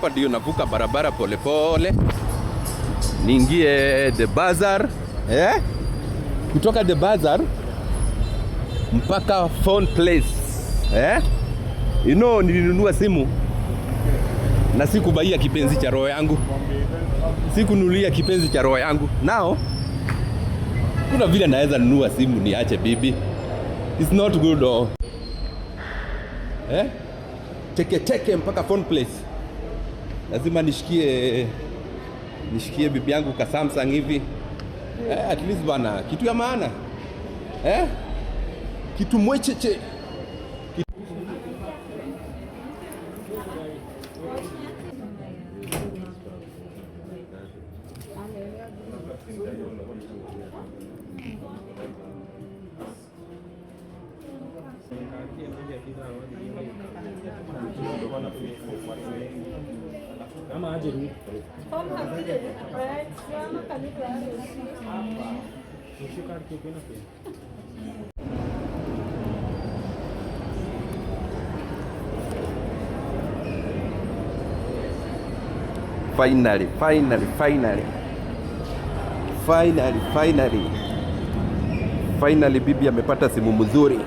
hapa ndio navuka barabara polepole niingie The Bazaar. Kutoka The Bazaar mpaka Phone Place. Nilinunua simu na sikubaia kipenzi cha roho yangu. Sikununulia kipenzi cha roho yangu. Now kuna vile naweza nunua simu niache bibi. It's not good. Cheke mpaka Phone Place. Lazima nishikie bibi yangu ka Samsung hivi. At least bana, kitu ya maana. Kitu mwecheche. Kama aje ni. Finally bibi amepata simu mzuri.